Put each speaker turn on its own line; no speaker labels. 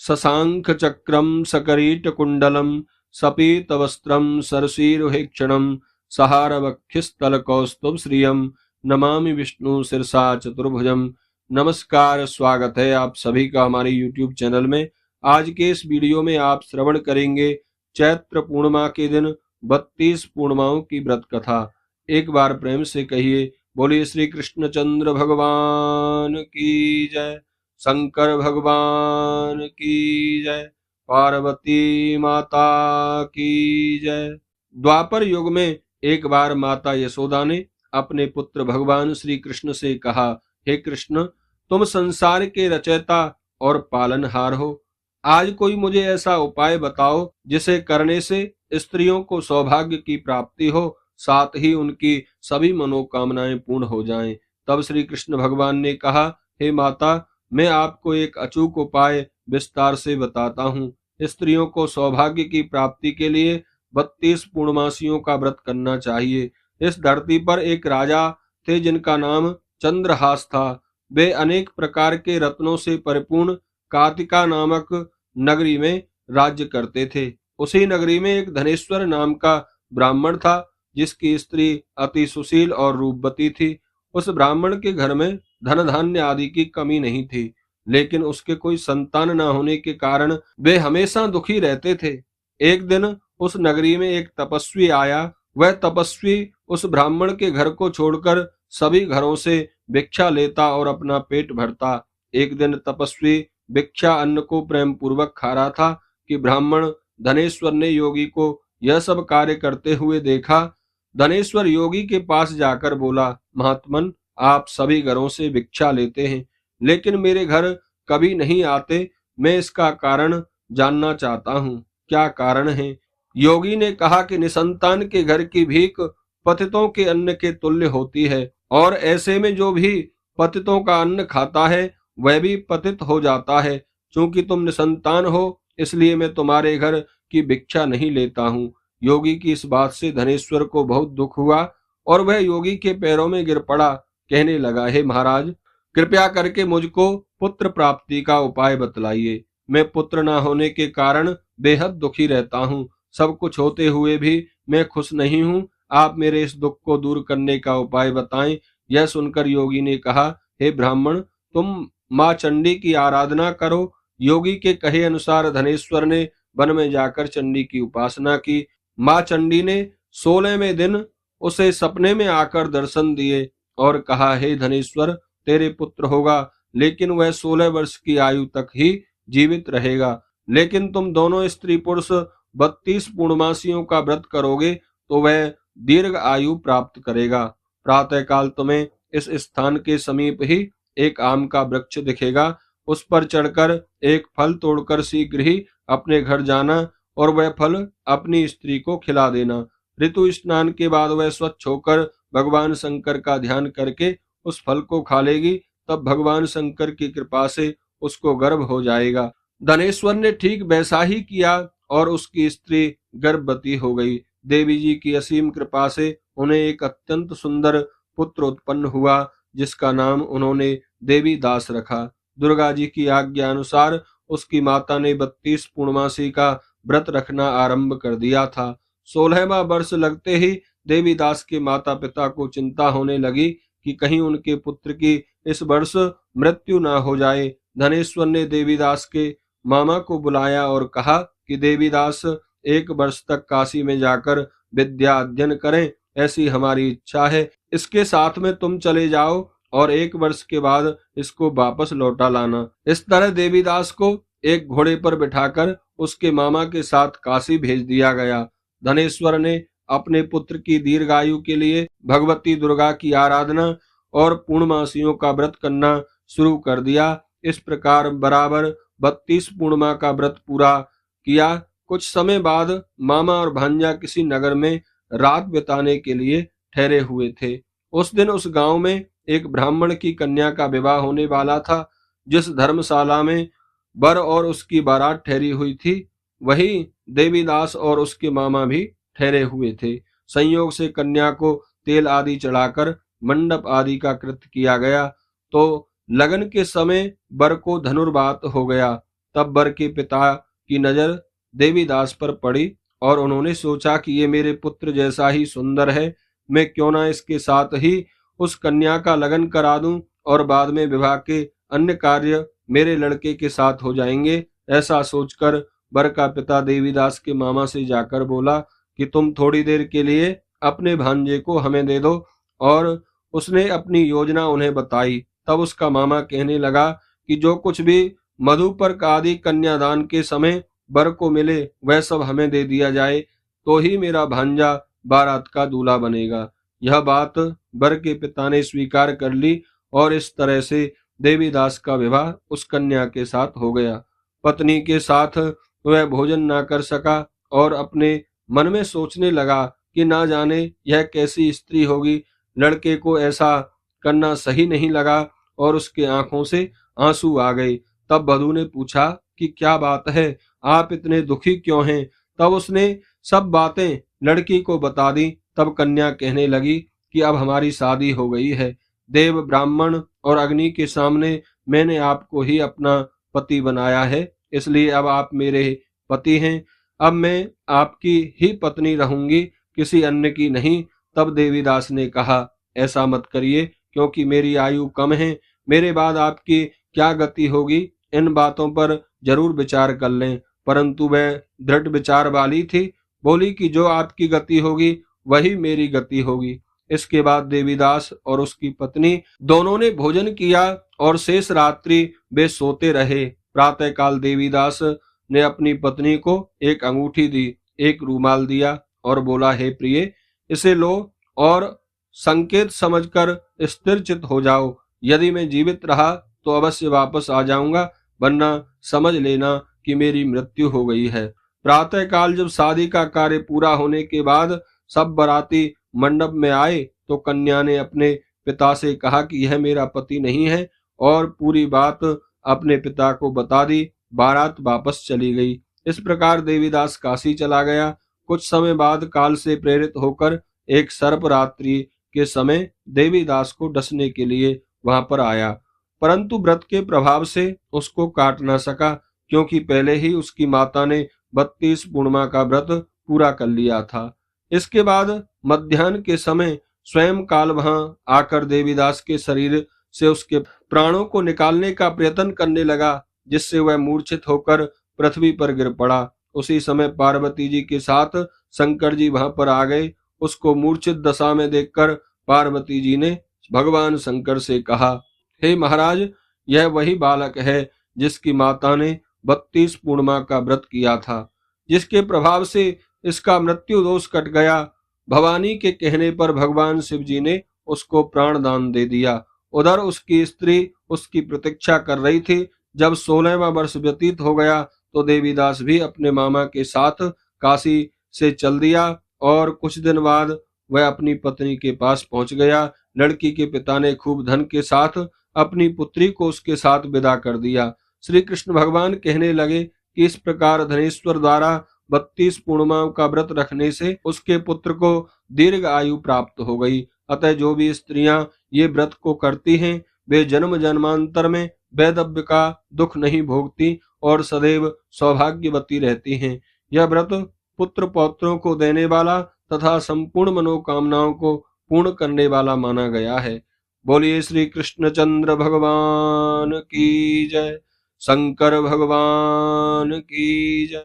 शशांक चक्रम सकरीट कुंडलम सपीतवस्त्रम सरसीरुहेक्षणम सहारवक्षस्थल कौस्तुभ श्रियम नमामि विष्णु शीर्षा चतुर्भुजम। नमस्कार, स्वागत है आप सभी का हमारे YouTube चैनल में। आज के इस वीडियो में आप श्रवण करेंगे चैत्र पूर्णिमा के दिन 32 पूर्णिमाओं की व्रत कथा। एक बार प्रेम से कहिए, बोलिए श्री कृष्णचंद्र भगवान की जय, शंकर भगवान की जय, पार्वती माता की जय। द्वापर युग में एक बार माता यशोदा ने अपने पुत्र भगवान श्री कृष्ण से कहा, हे कृष्ण, तुम संसार के रचयिता और पालनहार हो। आज कोई मुझे ऐसा उपाय बताओ जिसे करने से स्त्रियों को सौभाग्य की प्राप्ति हो, साथ ही उनकी सभी मनोकामनाएं पूर्ण हो जाएं। तब श्री कृष्ण भगवान ने कहा, हे माता, मैं आपको एक अचूक उपाय विस्तार से बताता हूँ। स्त्रियों को सौभाग्य की प्राप्ति के लिए 32 पूर्णमासियों का व्रत करना चाहिए। इस धरती पर एक राजा थे जिनका नाम चंद्रहास था। वे अनेक प्रकार के रत्नों से परिपूर्ण कार्तिका नामक नगरी में राज्य करते थे। उसी नगरी में एक धनेश्वर नाम का ब्राह्मण था जिसकी स्त्री अति सुशील और रूपवती थी। उस ब्राह्मण के घर में धन धान्य आदि की कमी नहीं थी, लेकिन उसके कोई संतान न होने के कारण वे हमेशा दुखी रहते थे। एक दिन उस नगरी में एक तपस्वी आया। वह तपस्वी उस ब्राह्मण के घर को छोड़कर सभी घरों से भिक्षा लेता और अपना पेट भरता। एक दिन तपस्वी भिक्षा अन्न को प्रेम पूर्वक खा रहा था कि ब्राह्मण धनेश्वर ने योगी को यह सब कार्य करते हुए देखा। धनेश्वर योगी के पास जाकर बोला, महात्मन, आप सभी घरों से भिक्षा लेते हैं लेकिन मेरे घर कभी नहीं आते। मैं इसका कारण जानना चाहता हूँ, क्या कारण है? योगी ने कहा कि निसंतान के घर की भीख पतितों के अन्न के तुल्य होती है, और ऐसे में जो भी पतितों का अन्न खाता है वह भी पतित हो जाता है। चूंकि तुम निसंतान हो, इसलिए मैं तुम्हारे घर की भिक्षा नहीं लेता हूँ। योगी की इस बात से धनेश्वर को बहुत दुख हुआ और वह योगी के पैरों में गिर पड़ा। कहने लगा, हे महाराज, कृपया करके मुझको पुत्र प्राप्ति का उपाय बतलाइए। मैं पुत्र न होने के कारण बेहद दुखी रहता हूँ। सब कुछ होते हुए भी मैं खुश नहीं हूँ। आप मेरे इस दुख को दूर करने का उपाय बताएं। यह सुनकर योगी ने कहा, हे ब्राह्मण, तुम माँ चंडी की आराधना करो। योगी के कहे अनुसार धनेश्वर ने वन में जाकर चंडी की उपासना की। माँ चंडी ने 16वें दिन उसे सपने में आकर दर्शन दिए और कहा, हे धनेश्वर, तेरे पुत्र होगा, लेकिन वह 16 वर्ष की आयु तक ही जीवित रहेगा। लेकिन तुम दोनों स्त्री पुरुष 32 पूर्णमासियों का व्रत करोगे तो वह दीर्घ आयु प्राप्त करेगा। प्रातःकाल तुम्हें इस स्थान के समीप ही एक आम का वृक्ष दिखेगा। उस पर चढ़कर एक फल तोड़कर शीघ्र ही अपने घर जाना और वह फल अपनी स्त्री को खिला देना। ऋतु स्नान के बाद वह स्वच्छ होकर भगवान शंकर का ध्यान करके उस फल को खा लेगी। तब भगवान शंकर की कृपा से उसको गर्भ हो जाएगा। धनेश्वर ने ठीक वैसा ही किया और उसकी स्त्री गर्भवती हो गई। देवी जी की असीम कृपा से उन्हें एक अत्यंत सुंदर पुत्र उत्पन्न हुआ जिसका नाम उन्होंने देवी दास रखा। दुर्गा जी की आज्ञा अनुसार उसकी माता ने 32 पूर्णमासी का व्रत रखना आरंभ कर दिया था। 16वां वर्ष लगते ही देवीदास के माता पिता को चिंता होने लगी कि कहीं उनके पुत्र की इस वर्ष मृत्यु न हो जाए। धनेश्वर ने देवीदास के मामा को बुलाया और कहा कि देवीदास 1 वर्ष तक काशी में जाकर विद्या अध्ययन करें, ऐसी हमारी इच्छा है। इसके साथ में तुम चले जाओ और 1 वर्ष के बाद इसको वापस लौटा लाना। इस तरह देवीदास को एक घोड़े पर बिठाकर उसके मामा के साथ काशी भेज दिया गया। धनेश्वर ने अपने पुत्र की दीर्घायु के लिए भगवती दुर्गा की आराधना और पूर्णमासियों का व्रत करना शुरू कर दिया। इस प्रकार बराबर 32 पूर्णिमा का व्रत पूरा किया। कुछ समय बाद मामा और भांजा किसी नगर में रात बिताने के लिए ठहरे हुए थे। उस दिन उस गांव में एक ब्राह्मण की कन्या का विवाह होने वाला था। जिस धर्मशाला में वर और उसकी बारात ठहरी हुई थी, वहीं देवीदास और उसके मामा भी ठहरे हुए थे। संयोग से कन्या को तेल आदि चढ़ाकर मंडप आदि का कृत्य किया गया तो लगन के समय वर को धनुर्वात हो गया। तब वर के पिता की नजर देवीदास पर पड़ी और उन्होंने सोचा कि ये मेरे पुत्र जैसा ही सुंदर है, मैं क्यों ना इसके साथ ही उस कन्या का लगन करा दूं और बाद में विवाह के अन्य कार्य मेरे लड़के के साथ हो जाएंगे। ऐसा सोचकर वर का पिता देवीदास के मामा से जाकर बोला कि तुम थोड़ी देर के लिए अपने भांजे को हमें दे दो। और उसने अपनी योजना उन्हें बताई। तब उसका मामा कहने लगा कि जो कुछ भी मधुपर्क आदि कन्यादान के समय वर को मिले वह सब हमें दे दिया जाए, तो ही मेरा भांजा बारात का दूल्हा बनेगा। यह बात वर के पिता ने स्वीकार कर ली और इस तरह से देवीदास का विवाह उस कन्या के साथ हो गया। पत्नी के साथ वह भोजन ना कर सका और अपने मन में सोचने लगा कि ना जाने यह कैसी स्त्री होगी, लड़के को ऐसा करना सही नहीं लगा और उसके आंखों से आंसू आ गए। तब वधू ने पूछा कि क्या बात है, आप इतने दुखी क्यों हैं? तब उसने सब बातें लड़की को बता दी। तब कन्या कहने लगी कि अब हमारी शादी हो गई है। देव, ब्राह्मण और अग्नि के सामने मैंने आपको ही अपना पति बनाया है, इसलिए अब आप मेरे पति हैं। अब मैं आपकी ही पत्नी रहूंगी, किसी अन्य की नहीं। तब देवीदास ने कहा, ऐसा मत करिए, क्योंकि मेरी आयु कम है, मेरे बाद आपकी क्या गति होगी, इन बातों पर जरूर विचार कर लें। परंतु वह दृढ़ विचार वाली थी, बोली कि जो आपकी गति होगी वही मेरी गति होगी। इसके बाद देवीदास और उसकी पत्नी दोनों ने भोजन किया और शेष रात्रि वे सोते रहे। प्रातःकाल देवीदास ने अपनी पत्नी को एक अंगूठी दी, एक रूमाल दिया और बोला, हे प्रिय, इसे लो और संकेत समझकर स्थिरचित हो जाओ। यदि मैं जीवित रहा तो अवश्य वापस आ जाऊंगा, वरना समझ लेना कि मेरी मृत्यु हो गई है। प्रातःकाल जब शादी का कार्य पूरा होने के बाद सब बाराती मंडप में आए तो कन्या ने अपने पिता से कहा कि यह मेरा पति नहीं है और पूरी बात अपने पिता को बता दी। बारात वापस चली गई। इस प्रकार देवीदास काशी चला गया। कुछ समय बाद काल से प्रेरित होकर एक सर्प रात्रि के समय देवीदास को डसने के लिए वहां पर आया, परंतु व्रत के प्रभाव से उसको काट ना सका, क्योंकि पहले ही उसकी माता ने 32 पूर्णिमा का व्रत पूरा कर लिया था। इसके बाद मध्याह्न के समय स्वयं काल वहां आकर देवीदास के शरीर से उसके प्राणों को निकालने का प्रयत्न करने लगा, जिससे वह मूर्छित होकर पृथ्वी पर गिर पड़ा। उसी समय पार्वती जी के साथ शंकर जी वहां पर आ गए। उसको मूर्छित दशा में देखकर पार्वती जी ने भगवान शंकर से कहा, हे महाराज, यह वही बालक है जिसकी माता ने 32 पूर्णिमा का व्रत किया था, जिसके प्रभाव से इसका मृत्यु दोष कट गया। भवानी के कहने पर भगवान शिव जी ने उसको प्राण दान दे दिया। उधर उसकी स्त्री उसकी प्रतीक्षा कर रही थी। जब 16वां वर्ष व्यतीत हो गया तो देवीदास भी अपने मामा के साथ काशी से चल दिया और कुछ दिन बाद वह अपनी पत्नी के पास पहुंच गया। लड़की के पिता ने खूब धन के साथ अपनी पुत्री को उसके साथ विदा कर दिया। श्री कृष्ण भगवान कहने लगे कि इस प्रकार धनेश्वर द्वारा 32 पूर्णिमाओं का व्रत रखने से उसके पुत्र को दीर्घ आयु प्राप्त हो गई। अतः जो भी स्त्रियां ये व्रत को करती हैं वे जन्म जन्मांतर में वैधव्य का दुख नहीं भोगती और सदैव सौभाग्यवती रहती हैं। यह व्रत पुत्र पौत्रों को देने वाला तथा संपूर्ण मनोकामनाओं को पूर्ण करने वाला माना गया है। बोलिए श्री कृष्णचंद्र भगवान की जय। शंकर भगवान की जय।